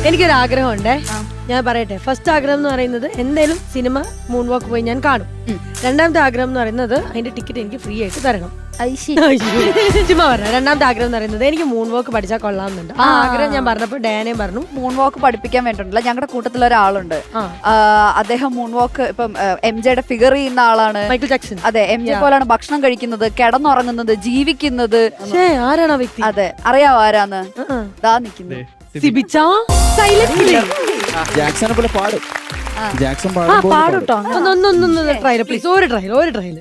എനിക്കൊരു ആഗ്രഹമുണ്ടേ, ഞാൻ പറയട്ടെ. ഫസ്റ്റ് ആഗ്രഹം എന്ന് പറയുന്നത് എന്തായാലും സിനിമ മൂൺ വാക്ക് പോയി ഞാൻ കാണും. രണ്ടാമത്തെ ആഗ്രഹം എന്ന് പറയുന്നത് അതിന്റെ ടിക്കറ്റ് എനിക്ക് ഫ്രീ ആയിട്ട് തരണം. ചുമ്മാ പറഞ്ഞ. രണ്ടാമത്തെ ആഗ്രഹം എന്ന് പറയുന്നത് എനിക്ക് മൂൺ വാക്ക് പഠിച്ചാൽ കൊള്ളാമെന്നുണ്ട്. ആ ആഗ്രഹം ഞാൻ പറഞ്ഞപ്പോ ഡയാനയും പറഞ്ഞു മൂൺ വാക്ക് പഠിപ്പിക്കാൻ വേണ്ടിട്ടില്ല. ഞങ്ങളുടെ കൂട്ടത്തിൽ ഒരാളുണ്ട്, അദ്ദേഹം മൂൺ വാക്ക് ഇപ്പം MJയുടെ ഫിഗർ ചെയ്യുന്ന ആളാണ്, മൈക്കിൾ ജാക്സൺ. അതെ, MJ പോലാണ് ഭക്ഷണം കഴിക്കുന്നത്, കിടന്നുറങ്ങുന്നത്, ജീവിക്കുന്നത്. ആരാണ് ആ വ്യക്തി? അതെ, അറിയാവോ ആരാന്ന്? ദാ നിക്കുന്നത് ജാക്സനെ പോലെ പാടും. ജാക്സൺ പാടുട്ടോ. ട്രയൽ പ്ലീസ്, ഒരു trial.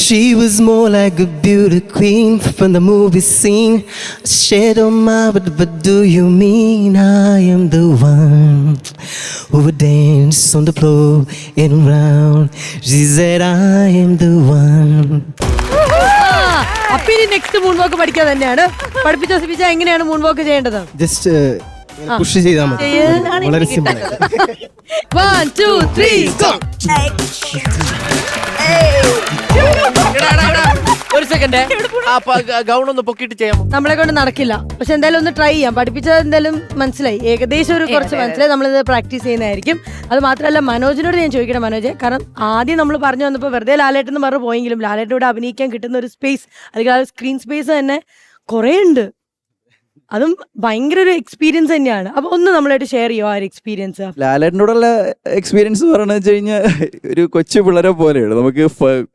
She was more like a beauty queen from the movie scene. Shadow my, but do you mean I am the one who would dance on the floor and around? She said I am the one. അപ്പൊ ഇനി next moon വാക്ക് പഠിക്കാൻ തന്നെയാണ്. പഠിപ്പിച്ച എങ്ങനെയാണ് moon വാക്ക് ചെയ്യേണ്ടത്? Just push ചെയ്താൽ മതി. വളരെ സിമ്പിൾ. 1 2 3 go. ഒരു സെക്കൻഡ്, ഗൗൺ ഒന്ന് പൊക്കിട്ട് ചെയ്യാമോ? നമ്മളെ കൊണ്ട് നടക്കില്ല, പക്ഷെ എന്തായാലും ഒന്ന് ട്രൈ ചെയ്യാം. പഠിപ്പിച്ചത് എന്തായാലും മനസ്സിലായി, ഏകദേശം ഒരു കുറച്ച് മനസ്സിലായി. നമ്മളിത് പ്രാക്ടീസ് ചെയ്യുന്നതായിരിക്കും. അത് മാത്രമല്ല, മനോജിനോട് ഞാൻ ചോദിക്കണം. മനോജ്, കാരണം ആദ്യം നമ്മൾ പറഞ്ഞു വന്നപ്പോൾ വെറുതെ ലാലേട്ടെന്ന് പറഞ്ഞു പോയെങ്കിലും ലാലേട്ടോട് അഭിനയിക്കാൻ കിട്ടുന്ന ഒരു സ്പേസ്, അല്ലെങ്കിൽ ആ സ്ക്രീൻ സ്പേസ് തന്നെ കുറേ ഉണ്ട്. അതും ഭയങ്കര ഒരു എക്സ്പീരിയൻസ് തന്നെയാണ്. അപ്പൊ ഒന്ന് നമ്മളായിട്ട് ഷെയർ ചെയ്യോ ആ ഒരു എക്സ്പീരിയൻസ്? ലാലേട്ടനോടുള്ള എക്സ്പീരിയൻസ് പറഞ്ഞു വെച്ച് കഴിഞ്ഞാൽ ഒരു കൊച്ചു പിള്ളേരെ പോലെയാണ്. നമുക്ക്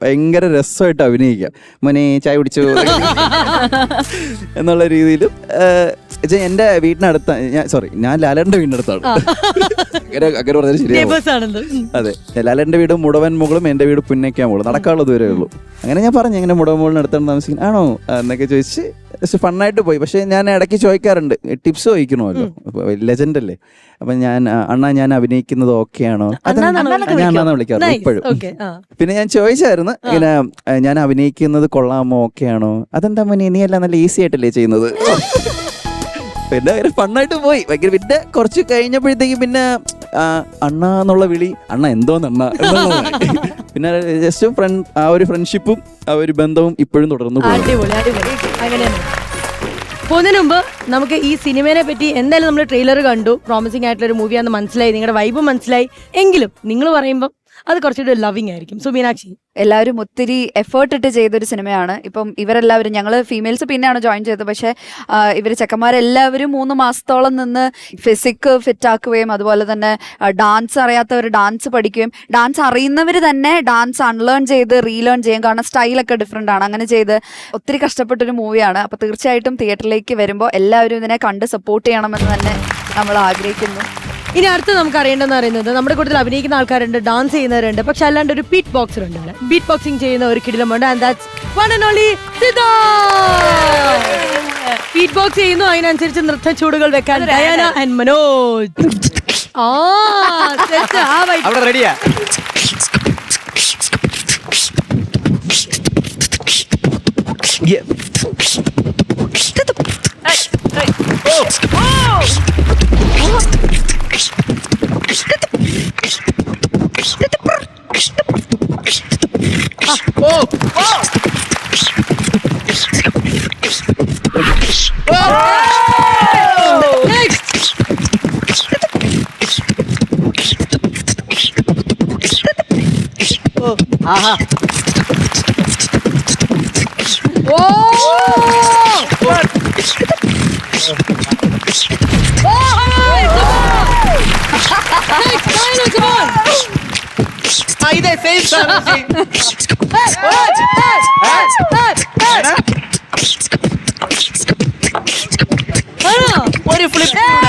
ഭയങ്കര രസമായിട്ട് അഭിനയിക്കാം. മോനെ ചായ കുടിച്ചു എന്നുള്ള രീതിയിലും. എന്റെ വീടിനടുത്ത, ഞാൻ ലാലേട്ടന്റെ വീടിനടുത്താണ്. അങ്ങനെ പറഞ്ഞാൽ ശരിയാവും. അതെ, ലാലേട്ടന്റെ വീട് മുടവൻ മുകളും എന്റെ വീട് പുന്നയ്ക്കാൻ മുകളും, നടക്കാനുള്ള ദൂരമേ ഉള്ളൂ. അങ്ങനെ ഞാൻ പറഞ്ഞു എങ്ങനെ മുടവൻ മുകളിനടുത്താണ് താമസിക്കുന്നത്, ആണോ എന്നൊക്കെ ചോദിച്ച് ഫണ്ണായിട്ട് പോയി. പക്ഷെ ഞാൻ ഇടയ്ക്ക് ചോദിക്കാറുണ്ട്, ടിപ്സ് ചോദിക്കണമല്ലോ, ലെജൻഡ് അല്ലേ. അപ്പൊ ഞാൻ അഭിനയിക്കുന്നത് ഓക്കെ ആണോ? ഞാൻ അണ്ണാന്ന് വിളിക്കാറുണ്ട് ഇപ്പോഴും. പിന്നെ ഞാൻ ചോദിച്ചായിരുന്നു, ഇങ്ങനെ ഞാൻ അഭിനയിക്കുന്നത് കൊള്ളാമോ, ഓക്കെ ആണോ? അതെന്താ മോനെ, നീ എല്ലാം നല്ല ഈസി ആയിട്ടല്ലേ ചെയ്യുന്നത്? പിന്നെ അങ്ങനെ ഫണ്ണായിട്ട് പോയി ഭയങ്കര. പിന്നെ കുറച്ച് കഴിഞ്ഞപ്പോഴത്തേക്കും പിന്നെ അണ്ണ എന്നുള്ള വിളി, അണ്ണ എന്തോന്ന് അണ്ണ എന്നുള്ളതാണ്. പിന്നെ ജസ്റ്റ് ആ ഒരു ഫ്രണ്ട്ഷിപ്പും ആ ഒരു ബന്ധവും ഇപ്പോഴും തുടർന്നു പോകും. പോകുന്നതിന് മുമ്പ് നമുക്ക് ഈ സിനിമയെ പറ്റി എന്തായാലും നമ്മൾ ട്രെയിലർ കണ്ടു, പ്രോമിസിംഗ് ആയിട്ടുള്ള ഒരു മൂവിയാണെന്ന് മനസ്സിലായി, നിങ്ങളുടെ വൈബ് മനസ്സിലായി. എങ്കിലും നിങ്ങൾ പറയുമ്പോൾ അത് കുറച്ചുകൂടി ലവിങ് ആയിരിക്കും. സോ മീനാക്ഷി, എല്ലാവരും ഒത്തിരി എഫേർട്ട് ഇട്ട് ചെയ്തൊരു സിനിമയാണ്. ഇപ്പം ഇവരെല്ലാവരും, ഞങ്ങൾ ഫീമെയിൽസ് പിന്നെയാണ് ജോയിൻ ചെയ്തത്, പക്ഷേ ഇവർ ചെക്കന്മാരെല്ലാവരും 3 മാസത്തോളം നിന്ന് ഫിസിക് ഫിറ്റാക്കുകയും അതുപോലെ തന്നെ ഡാൻസ് അറിയാത്തവർ ഡാൻസ് പഠിക്കുകയും ഡാൻസ് അറിയുന്നവർ തന്നെ ഡാൻസ് അൺലേൺ ചെയ്ത് റീലേൺ ചെയ്യും. കാരണം സ്റ്റൈലൊക്കെ ഡിഫറെൻ്റ് ആണ്. അങ്ങനെ ചെയ്ത് ഒത്തിരി കഷ്ടപ്പെട്ടൊരു മൂവിയാണ്. അപ്പോൾ തീർച്ചയായിട്ടും തിയേറ്ററിലേക്ക് വരുമ്പോൾ എല്ലാവരും ഇതിനെ കണ്ട് സപ്പോർട്ട് ചെയ്യണമെന്ന് തന്നെ നമ്മൾ ആഗ്രഹിക്കുന്നു. ഇനി അടുത്ത് നമുക്ക് അറിയേണ്ടതെന്ന് പറയുന്നത്, നമ്മുടെ കൂട്ടത്തിൽ അഭിനയിക്കുന്ന ആൾക്കാരുണ്ട്, ഡാൻസ് ചെയ്യുന്നവരുണ്ട്, പക്ഷെ അല്ലാണ്ട് ഒരു ബീറ്റ് ബോക്സർ ഉണ്ട്. ബീറ്റ് ബോക്സിംഗ് ചെയ്യുന്ന ഒരു കിടിലമുണ്ട്. And that's one and only Siddharth. Beat box ചെയ്യുന്നു, അതിനനുസരിച്ച് നൃത്ത ചൂടുകൾ വെക്കാൻ ഡയാന ആൻഡ് മനോജ്. അവിടെ റെഡിയാ? ഇതേ ഒരു ഫ്ലിപ്പ്